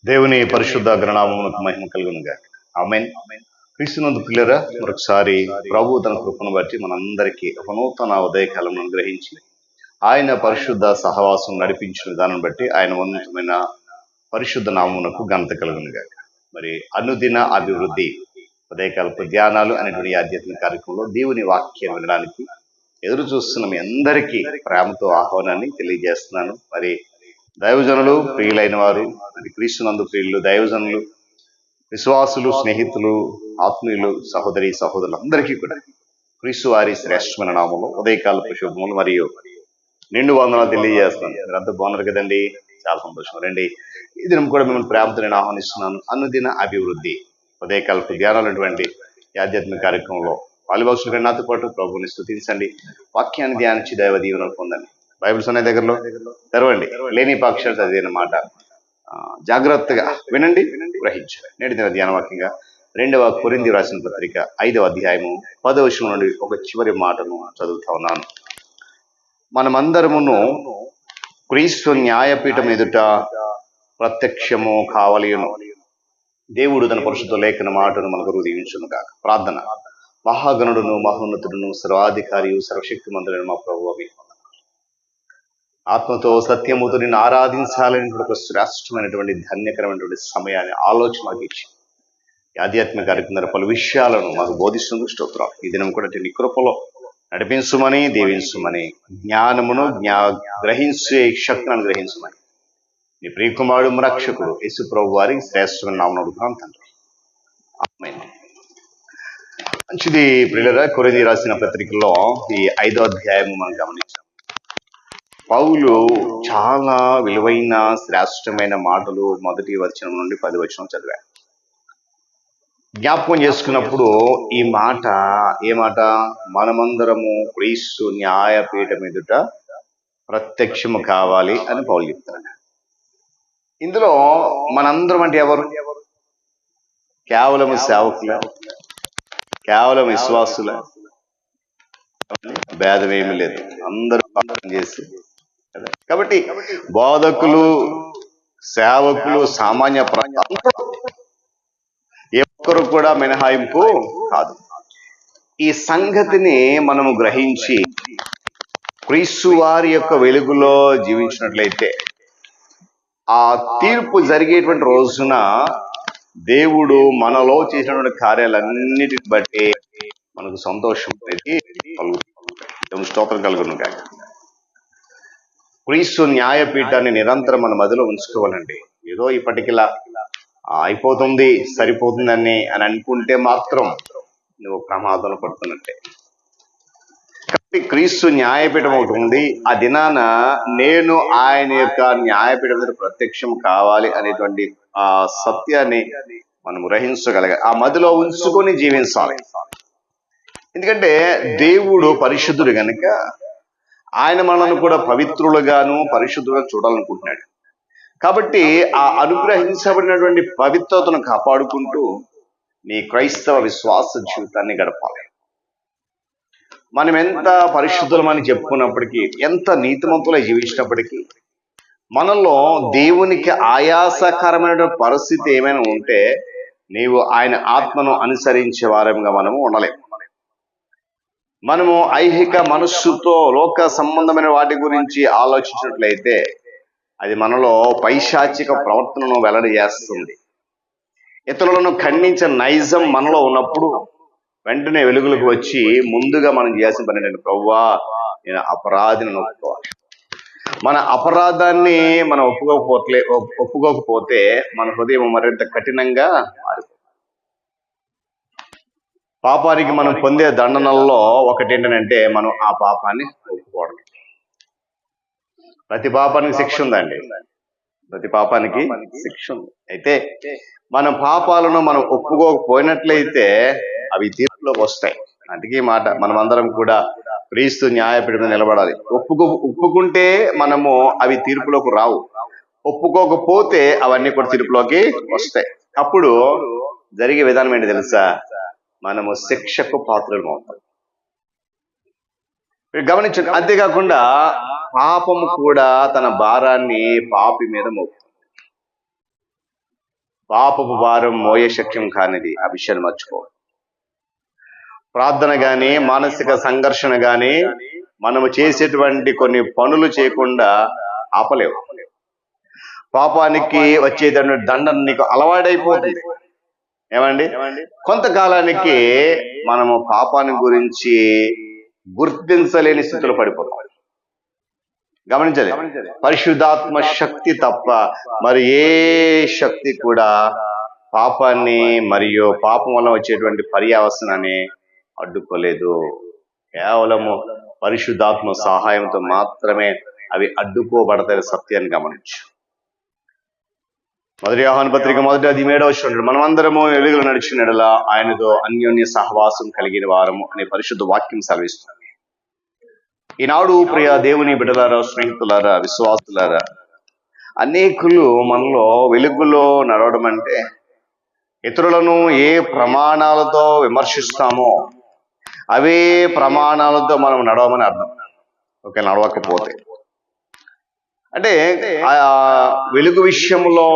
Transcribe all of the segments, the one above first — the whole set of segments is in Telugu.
దేవుని పరిశుద్ధ గ్రనామమునకు మహిమ కలుగును గాక. ఆమేన్. క్రీస్తునందు పిల్లరా, మరొకసారి ప్రభు తన కృపను బట్టి మనందరికీ ఒక నూతన ఉదయకాలం అనుగ్రహించి ఆయన పరిశుద్ధ సహవాసం నడిపించిన విధానం బట్టి ఆయన ఉన్నతమైన పరిశుద్ధ నామమునకు ఘనత కలుగును గాక. మరి అనుదిన అభివృద్ధి ఉదయకాలపు ధ్యానాలు అనేటువంటి ఆధ్యాత్మిక కార్యక్రమంలో దేవుని వాక్యం వినడానికి ఎదురు చూస్తున్న మీ అందరికీ ప్రేమతో ఆహ్వానాన్ని తెలియజేస్తున్నాను. మరి దైవజనులు, ప్రియులైన వారు, మరి క్రీస్తునందు ప్రియులు, దైవజనులు, విశ్వాసులు, స్నేహితులు, ఆత్మీయులు, సహోదరి సహోదరులందరికీ కూడా క్రీస్తు వారి శ్రేష్టమైన నామంలో ఉదయకాలపు శుభములు మరియు నిండు వందనాలు తెలియజేస్తున్నాను. మీరంతా బాగున్నారు కదండి, చాలా సంతోషం. రండి, ఈ దినం కూడా మిమ్మల్ని ప్రేమతో నేను ఆహ్వానిస్తున్నాను. అనుదిన అభివృద్ధి ఉదయకాలపు ధ్యానాలటువంటి ఆధ్యాత్మిక కార్యక్రమంలో పాలుభాషలు నాతో పాటు ప్రభుని స్తుతించండి, వాక్యాన్ని ధ్యానించి దైవ దీవెనలు పొందండి. బైబిల్స్ అనే దగ్గరలో తెరవండి, లేని పాక్షాలు చదివిన మాట జాగ్రత్తగా వినండి, గ్రహించండి. నేటి దిన ధ్యాన వాక్యంగా 2వ కొరింథీ రాసిన పత్రిక 5వ అధ్యాయము 10వ వచనం నుండి ఒక చివరి మాటను చదువుతా ఉన్నాను. మనమందరమును క్రీస్తు న్యాయపీఠం ఎదుట ప్రత్యక్షము కావలియును. దేవుడు తన పరిశుద్ధ లేఖన మాటను మనకు హృదయించును కాక. ప్రార్థన. మహాగణుడును, మహోన్నతుడును, సర్వాధికారియు, సర్వశక్తిమంతుడైన మా ప్రభువా, మీకు ఆత్మతో సత్యముతో నిన్ను ఆరాధించాలని ఒక శ్రేష్టమైనటువంటి ధన్యకరమైనటువంటి సమయాన్ని ఆలోచనకి ఇచ్చి ఆధ్యాత్మిక కార్యక్రమం పలు విషయాలను మాకు బోధిస్తుంది. స్తోత్రం. ఈ దినం కూడా నీ కృపలో నడిపించమని, దీవించమని, జ్ఞానమును గ్రహించే శక్తిని అనుగ్రహించమని నీ ప్రియకుమారుడు రక్షకుడు యేసు ప్రభు వారి శ్రేష్టమైన నామమున అడుగుతున్నాం తండ్రి. ఆమేన్. మంచిది ప్రియులారా, కొరింథీ రాసిన పత్రికలో ఈ 5వ అధ్యాయము మనం గమనించాం. పౌలు చాలా విలువైన శ్రేష్టమైన మాటలు మొదటి వచనం నుండి 10వ వచనం చదివాడు. జ్ఞాపకం చేసుకున్నప్పుడు ఈ మాట, ఏ మాట? మనమందరము క్రీస్తు న్యాయపీఠం ఎదుట ప్రత్యక్షము కావాలి అని పౌలు చెప్తాడు. ఇందులో మనందరం అంటే ఎవరు? కేవలం సేవకుల, కేవలం విశ్వాసుల, భేదం ఏమీ లేదు. అందరూ పాపం చేసి కదా. కాబట్టి బోధకులు, సేవకులు, సామాన్య ఏ ఒక్కరు కూడా మినహాయింపు కాదు. ఈ సంగతిని మనము గ్రహించి క్రీస్తు వారి యొక్క వెలుగులో జీవించినట్లయితే ఆ తీర్పు జరిగేటువంటి రోజున దేవుడు మనలో చేసినటువంటి కార్యాలన్నిటిని బట్టి మనకు సంతోషం అనేది కలుగుతుంది. స్తోత్రం కలుగును గాక. క్రీస్తు న్యాయపీఠాన్ని నిరంతరం మన మదిలో ఉంచుకోవాలండి. ఏదో ఇప్పటికిలా అయిపోతుంది, సరిపోతుందని అని అనుకుంటే మాత్రం నువ్వు ప్రమాదంలో పడుతున్నట్టే. కాబట్టి క్రీస్తు న్యాయపీఠం ఒకటి ఉంది. ఆ దినాన నేను ఆయన యొక్క న్యాయపీఠం మీద ప్రత్యక్షం కావాలి అనేటువంటి ఆ సత్యాన్ని మనం గ్రహించగలగాలి, ఆ మదిలో ఉంచుకొని జీవించాలి. ఎందుకంటే దేవుడు పరిశుద్ధుడు గనుక ఆయన మనల్ని కూడా పవిత్రులుగాను పరిశుద్ధులుగా చూడాలనుకుంటున్నాడు. కాబట్టి ఆ అనుగ్రహించబడినటువంటి పవిత్రతను కాపాడుకుంటూ నీ క్రైస్తవ విశ్వాస జీవితాన్ని గడపాలి. మనం ఎంత పరిశుద్ధులమని చెప్పుకున్నప్పటికీ, ఎంత నీతిమంతులై జీవించినప్పటికీ మనలో దేవునికి ఆయాసకరమైన పరిస్థితి ఏమైనా ఉంటే నీవు ఆయన ఆత్మను అనుసరించే వారంగా మనము ఉండలేము. మనము ఐహిక మనస్సుతో లోక సంబంధమైన వాటి గురించి ఆలోచించినట్లయితే అది మనలో పైశాచిక ప్రవర్తనను వెల్లడి చేస్తుంది. ఇతరులను ఖండించే నైజం మనలో ఉన్నప్పుడు వెంటనే వెలుగులకు వచ్చి ముందుగా మనం చేయాల్సిన పని ఏంటంటే, ప్రభువా నేను అపరాధిని ఒప్పుకోవాలి. మన అపరాధాన్ని మనం ఒప్పుకోకపోతే మన హృదయం మరింత కఠినంగా మారిపోతుంది. పాపానికి మనం పొందే దండనల్లో ఒకటి ఏంటంటే మనం ఆ పాపాన్ని ఒప్పుకోవడం. ప్రతి పాపానికి శిక్ష ఉందండి, ప్రతి పాపానికి శిక్ష ఉంది. అయితే మన పాపాలను మనం ఒప్పుకోకపోయినట్లయితే అవి తీర్పులోకి వస్తాయి. అందుకే మాట మనమందరం కూడా క్రీస్తు న్యాయపీఠం మీద నిలబడాలి. ఒప్పుకుంటే మనము అవి తీర్పులోకి రావు, ఒప్పుకోకపోతే అవన్నీ కూడా తీర్పులోకి వస్తాయి. అప్పుడు జరిగే విధానం ఏంటి తెలుసా? మనము శిక్షకు పాత్రలు అవుతాం. గమనించండి. అంతేకాకుండా పాపము కూడా తన భారాన్ని పాపి మీద మోపుతుంది. పాపపు భారం మోయ శక్యం కానిది. ఆ విషయాన్ని మర్చిపో. ప్రార్థన గాని, మానసిక సంఘర్షణ గాని మనము చేసేటువంటి కొన్ని పనులు చేయకుండా ఆపలేవు. పాపానికి వచ్చేటువంటి దండన నీకు అలవాటైపోతుంది. ఏమండి, కొంతకాలానికి మనము పాపాన్ని గురించి గుర్తించలేని స్థితిలో పడిపోతాం. గమనించాలి, పరిశుద్ధాత్మ శక్తి తప్ప మరి ఏ శక్తి కూడా పాపాన్ని మరియు పాపం వల్ల వచ్చేటువంటి పర్యావసనాన్ని అడ్డుకోలేదు. కేవలము పరిశుద్ధాత్మ సహాయంతో మాత్రమే అవి అడ్డుకోబడతాయి. సత్యాన్ని గమనించు. 1 యోహాను పత్రిక 1:7 మనమందరము వెలుగులో నడిచిన యెడల ఆయనతో అన్యోన్య సహవాసం కలిగిన వారము అనే పరిశుద్ధ వాక్యం సెలవిస్తుంది. ఈనాడు ప్రియ దేవుని బిడ్డలారా, స్నేహితులారా, విశ్వాసులారా, అనేకులు మనలో వెలుగులో నడవడం అంటే ఇతరులను ఏ ప్రమాణాలతో విమర్శిస్తామో అవే ప్రమాణాలతో మనం నడవమని అర్థం. ఓకే, నడవకపోతే అంటే ఆ వెలుగు విషయంలో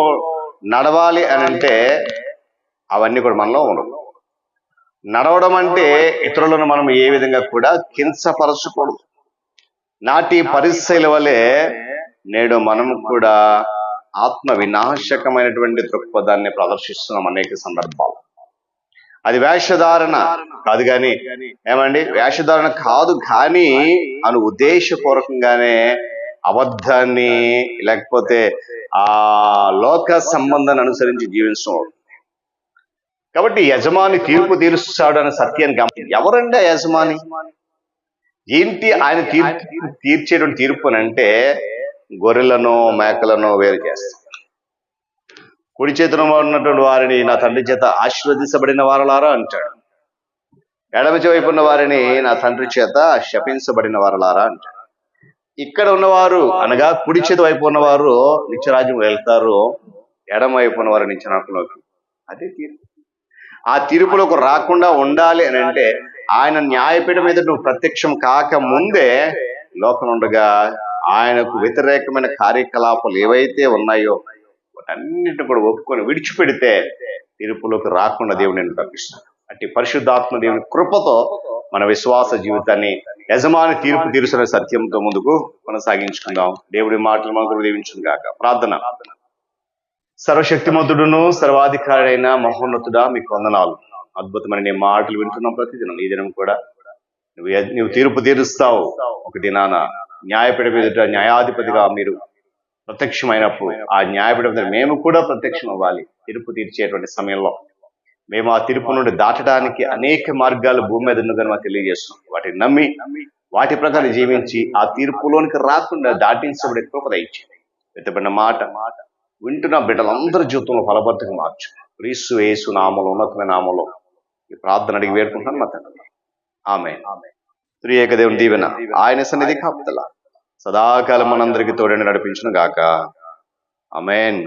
నడవాలి అని అంటే అవన్నీ కూడా మనలో ఉండవు. నడవడం అంటే ఇతరులను మనం ఏ విధంగా కూడా కించపరచకూడదు. నాటి పరిస్థితుల వలె నేడు మనం కూడా ఆత్మ వినాశకమైనటువంటి దృక్పథాన్ని ప్రదర్శిస్తున్నాం అనేక సందర్భాలు. అది వేషధారణ కాదు కానీ, ఏమండి, వేషధారణ కాదు కానీ అను ఉద్దేశపూర్వకంగానే అబద్ధాన్ని లేకపోతే ఆ లోక సంబంధాన్ని అనుసరించి జీవించడం. కాబట్టి యజమాని తీర్పు తీరుస్తాడు అనే సత్యాన్ని గమనించి, ఎవరండి ఆ యజమాని? ఏంటి ఆయన తీర్చేటువంటి తీర్పు అని అంటే గొర్రెలను మేకలను వేరు చేస్తాడు. కుడి చేతిలో ఉన్నటువంటి వారిని నా తండ్రి చేత ఆశీర్వదించబడిన వారలారా అంటాడు. ఎడమ వైపు ఉన్న వారిని నా తండ్రి చేత శపించబడిన వారలారా అంటాడు. ఇక్కడ ఉన్నవారు అనగా కుడి చేతి వైపు ఉన్నవారు నిత్యరాజ్యం వెళ్తారు, ఎడమ వైపు ఉన్నవారు నిత్యనరకంలోకి. అదే తీర్పు. ఆ తీర్పులోకి రాకుండా ఉండాలి అని అంటే ఆయన న్యాయపీఠం మీద నువ్వు ప్రత్యక్షం కాక ముందే లోకం ఉండగా ఆయనకు వ్యతిరేకమైన కార్యకలాపాలు ఏవైతే ఉన్నాయో వాటన్నిటిని కూడా ఒప్పుకొని విడిచిపెడితే తీర్పులోకి రాకుండా దేవుడు నేను తప్పిస్తాను. అట్టి పరిశుద్ధాత్మ దేవుని కృపతో మన విశ్వాస జీవితాన్ని యజమాని తీర్పు తీరుస్తున్న సత్యంతో ముందుకు కొనసాగించుకుందాం. దేవుడి మాటలు మనకు దీవించును గాక. ప్రార్థన. సర్వశక్తిమంతుడును సర్వాధికారి అయిన మహోన్నతుడా, మీకు వందనాలు. అద్భుతమైన నీ మాటలు వింటున్నాం ప్రతిదినం. ఈ దినం కూడా నువ్వు తీర్పు తీరుస్తావు. ఒక దినాన న్యాయపీఠం ఎదుట న్యాయాధిపతిగా మీరు ప్రత్యక్షమైనప్పుడు ఆ న్యాయపీఠం మీద మేము కూడా ప్రత్యక్షం అవ్వాలి. తీర్పు తీర్చేటువంటి సమయంలో మేము ఆ తీర్పు నుండి దాటడానికి అనేక మార్గాలు భూమి మీద ఉన్నదని మాకు తెలియజేస్తున్నాం. వాటిని నమ్మి వాటి ప్రకారం జీవించి ఆ తీర్పులోనికి రాకుండా దాటించబడే కృప దయచేయండి. వెతబడిన మాట వింటున్న బిడ్డలందరి జీవితంలో ఫలభర్తగా మార్చు. క్రీస్తు యేసు నామములో, ఉన్నతమైన నామములో ఈ ప్రార్థన అడిగి వేడుకుంటాను మా తండ్రి. ఆమేన్. త్రియేక దేవుని దీవెన, ఆయన సన్నిధి కాపుదల సదాకాలం మనందరికీ తోడని నడిపించును గాక. ఆమేన్.